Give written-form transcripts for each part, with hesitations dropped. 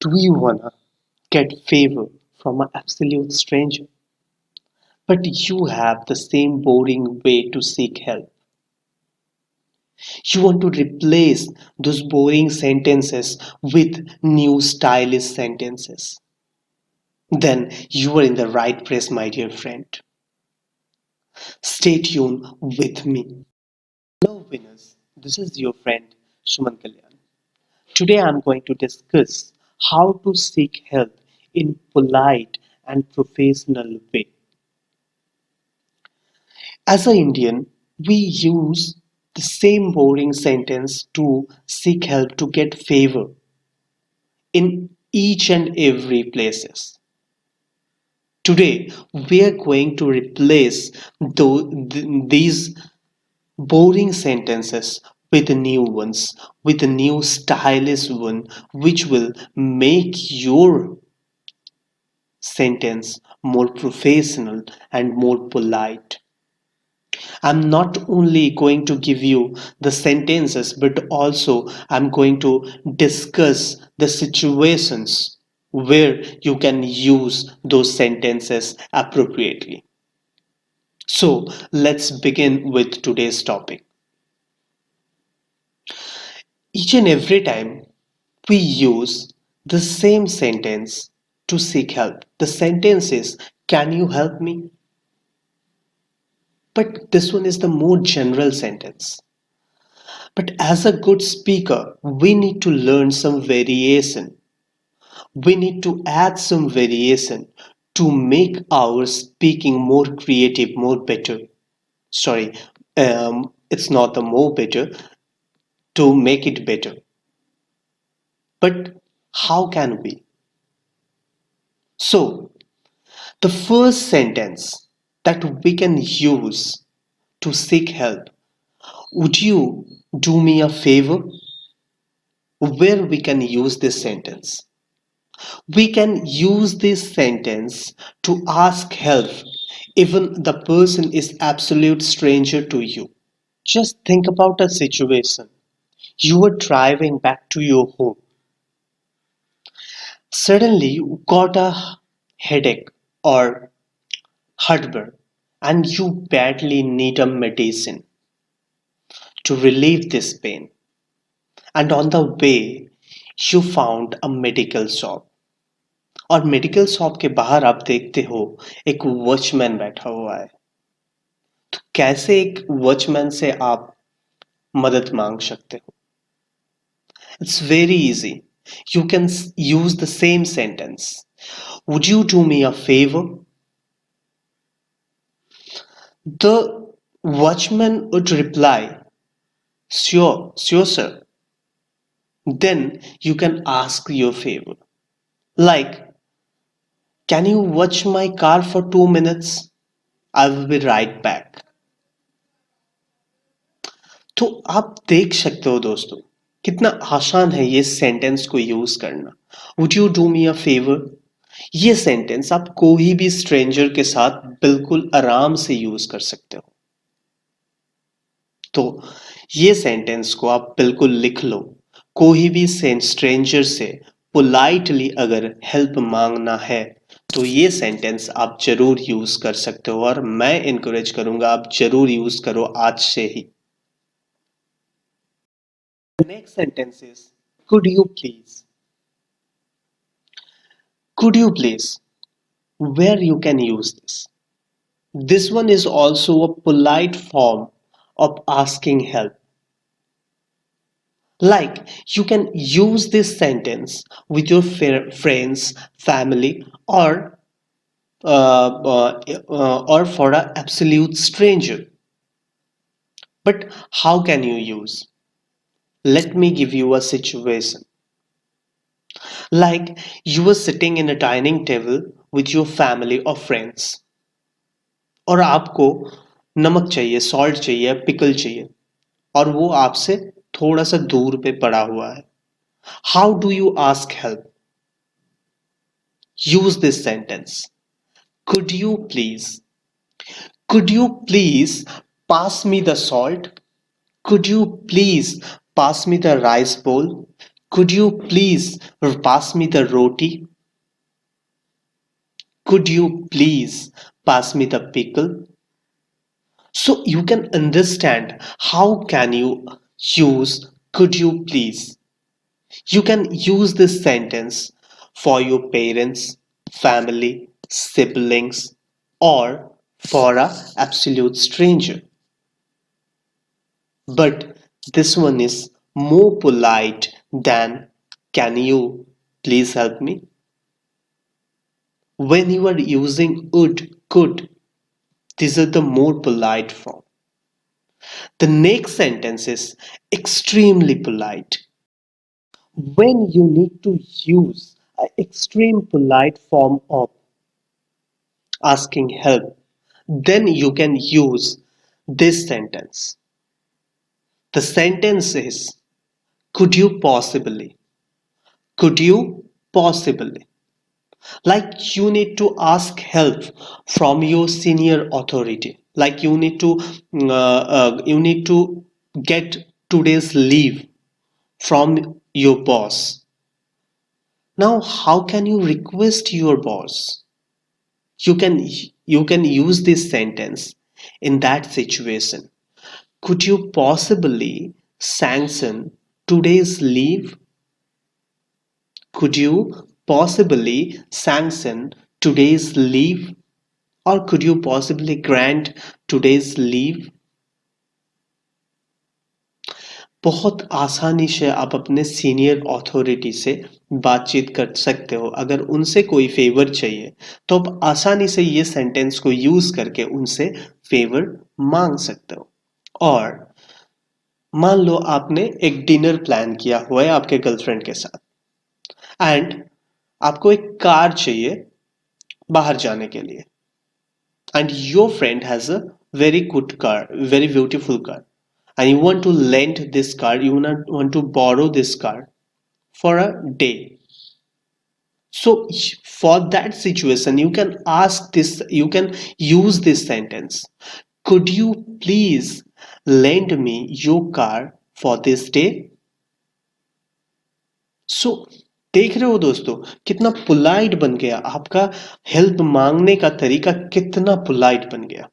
Do you wanna get favor from an absolute stranger? But you have the same boring way to seek help. You want to replace those boring sentences with new stylish sentences. Then you are in the right place, my dear friend. Stay tuned with me. Hello, winners. This is your friend Suman Kalyan. Today I'm going to discuss how to seek help in polite and professional way. As an Indian, we use the same boring sentence to seek help to get favor in each and every places. Today, we are going to replace these boring sentences with new ones, with a new stylish one, which will make your sentence more professional and more polite. I'm not only going to give you the sentences, but also I'm going to discuss the situations where you can use those sentences appropriately. So let's begin with today's topic. Each and every time we use the same sentence to seek help. The sentence is, can you help me? But this one is the more general sentence. But as a good speaker, we need to learn some variation. We need to add some variation to make our speaking more creative, more better. Sorry, it's not the more better, to make it better. But how can we? So, the first sentence that we can use to seek help, would you do me a favor? Where we can use this sentence? We can use this sentence to ask help even the person is absolute stranger to you. Just think about a situation. You are driving back to your home. Suddenly you got a headache or heartburn and you badly need a medicine to relieve this pain. And on the way, you found a medical shop. और medical shop के बाहर आप देखते हो एक watchman बैठा हुआ है. तो कैसे एक वॉचमैन से आप मदद मांग सकते हो? It's very easy. You can use the same sentence. Would you do me a favor? The watchman would reply, sure, sure, sir. Then you can ask your favor. Like, can you watch my car for 2 minutes? I will be right back. तो आप देख सकते हो दोस्तों कितना आसान है ये सेंटेंस को यूज करना. Would you do me a favour? ये सेंटेंस आप कोई भी स्ट्रेंजर के साथ बिल्कुल आराम से यूज कर सकते हो. तो ये सेंटेंस को आप बिल्कुल लिख लो. कोई भी स्ट्रेंजर से पोलाइटली अगर हेल्प मांगना है तो ये सेंटेंस आप जरूर यूज कर सकते हो और मैं इनकरेज करूंगा आप जरूर यूज करो आज से ही. The next sentence is, could you please? Could you please? Where you can use this. This one is also a polite form of asking help. Like you can use this sentence with your friends, family, or for an absolute stranger. But how can you use? Let me give you a situation. Like you were sitting in a dining table with your family or friends. और आपको नमक चाहिए, salt चाहिए, pickle चाहिए और वो आपसे थोड़ा सा दूर पे पड़ा हुआ है. How do you ask help? Use this sentence. Could you please? Could you please pass me the salt? Could you please pass me the rice बोल? Could you please pass me the roti? Could you please pass me the pickle? So you can understand how can you use could you please. You can use this sentence for your parents, family, siblings, or for a absolute stranger. But this one is more polite than can you please help me? When you are using would, could, these are the more polite form. The next sentence is extremely polite. When you need to use an extreme polite form of asking help, then you can use this sentence. The sentence is, could you possibly? Could you possibly? Like you need to ask help from your senior authority. Like you need to get today's leave from your boss. Now, how can you request your boss? You can you can use this sentence in that situation. Could you possibly sanction today's leave? Could you possibly sanction today's leave? Or could you possibly grant today's leave? बहुत आसानी से आप अपने senior authority से बातचीत कर सकते हो। अगर उनसे कोई फेवर चाहिए तो आप आसानी से ये सेंटेंस को यूज करके उनसे फेवर मांग सकते हो। और मान लो आपने एक डिनर प्लान किया हुआ है आपके गर्लफ्रेंड के साथ एंड आपको एक कार चाहिए बाहर जाने के लिए and your friend has a very good car, very beautiful car, and you want to lend this car, you want to borrow this car for a day. So for that situation, you can ask this, you can use this sentence. Could you please lend me your car for this day? सो देख रहे हो दोस्तों कितना polite बन गया आपका help मांगने का तरीका कितना पोलाइट बन गया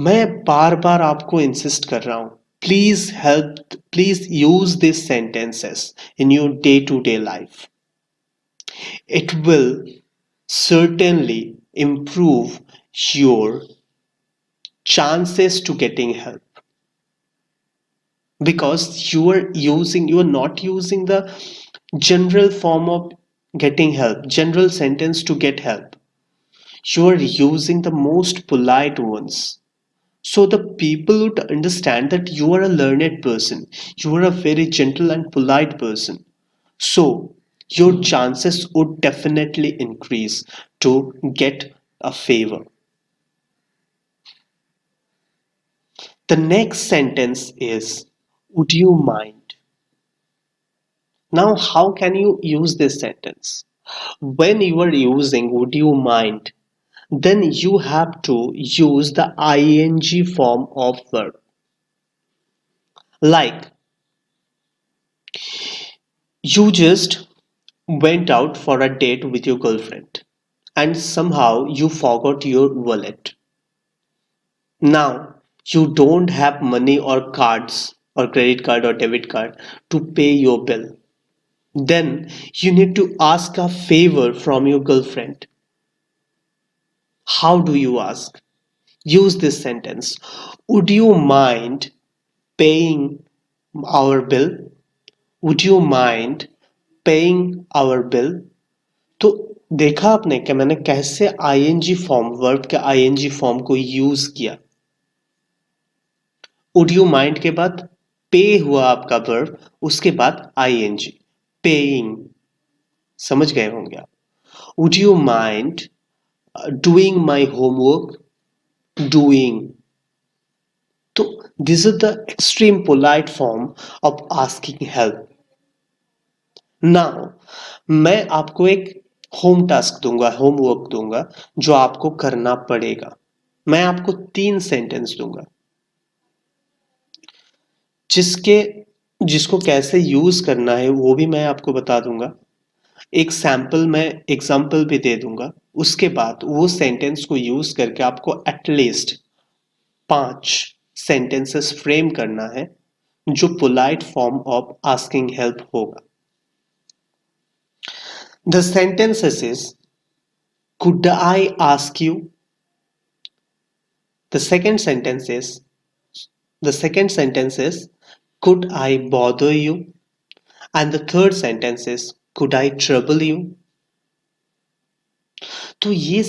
मैं बार बार आपको इंसिस्ट कर रहा हूं please help please use this sentences in your day to day life it will certainly improve your chances to getting help because you are not using the general form of getting help general sentence to get help you are using the most polite ones so the people would understand that you are a learned person you are a very gentle and polite person so your chances would definitely increase to get a favor. The next sentence is would you mind. Now, how can you use this sentence? When you are using would you mind, then you have to use the ing form of verb. Like, you just went out for a date with your girlfriend and somehow you forgot your wallet. Now, you don't have money or cards or credit card or debit card to pay your bill. Then you need to ask a favor from your girlfriend. How do you ask? Use this sentence. Would you mind paying our bill? Would you mind paying our bill? तो देखा आपने कि मैंने कैसे ING form verb के ING form को use किया would you mind के बाद पे हुआ आपका वर्ब उसके बाद आईएनजी पेइंग समझ गए होंगे आप would you mind doing my homework doing तो this is the extreme polite form of asking help now मैं आपको एक होम टास्क दूंगा होमवर्क दूंगा जो आपको करना पड़ेगा मैं आपको 3 सेंटेंस दूंगा जिसके जिसको कैसे यूज करना है वो भी मैं आपको बता दूंगा। एक सैंपल मैं एग्जांपल भी दे दूंगा। उसके बाद वो सेंटेंस को यूज करके आपको एटलीस्ट 5 सेंटेंसेस फ्रेम करना है जो polite form of asking help होगा। The sentences is could I ask you? The second sentence is the second sentence is could I bother you? And the third sentence is could I trouble you? तो ये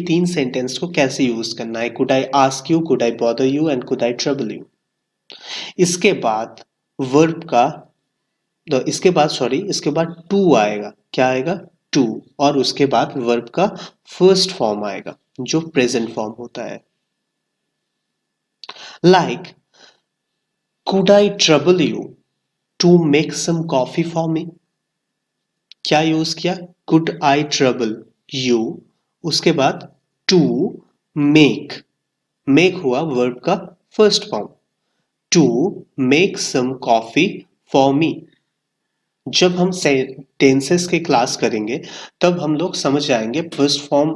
तीन sentence को कैसे use करना है? Could I ask you, could I bother you and could I trouble you. इसके बाद verb का इसके बाद टू आएगा। क्या आएगा? टू। और उसके बाद वर्ब का फर्स्ट फॉर्म आएगा जो प्रेजेंट फॉर्म होता है। Like could I trouble you to make some coffee for me? क्या यूज किया? could I trouble you, उसके बाद to make हुआ वर्ब का first form. to make some coffee for me। जब हम टेंसेस के क्लास करेंगे तब हम लोग समझ जाएंगे first form,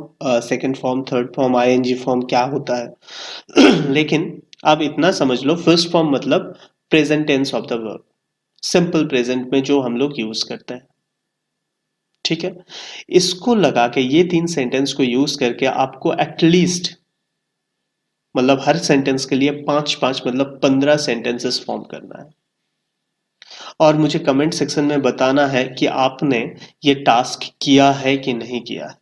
second form, third form, ING form क्या होता है। लेकिन आप इतना समझ लो, फर्स्ट फॉर्म मतलब present tense of the verb, simple present में जो हम लोग यूज करते हैं। ठीक है, इसको लगा के ये तीन सेंटेंस को यूज करके आपको एटलीस्ट मतलब हर सेंटेंस के लिए 5 5 मतलब 15 सेंटेंसेस फॉर्म करना है। और मुझे कमेंट सेक्शन में बताना है कि आपने ये टास्क किया है कि नहीं किया।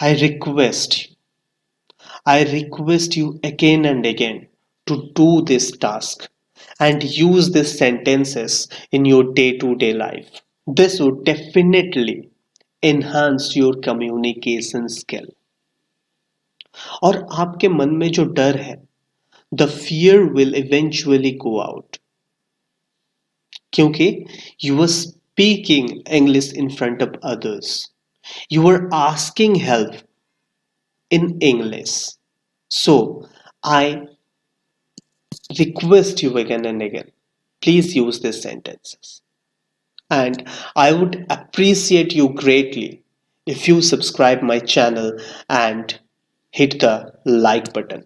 I request I request you again and again to do this task and use these sentences in your day-to-day life. This would definitely enhance your communication skill. और आपके मन में जो डर है, the fear will eventually go out. क्योंकि you were speaking English in front of others. You were asking help in English. So, I request you again and again, please use these sentences. And I would appreciate you greatly if you subscribe my channel and hit the like button.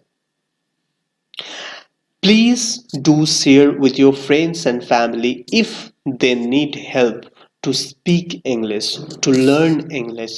Please do share with your friends and family if they need help to speak English, to learn English.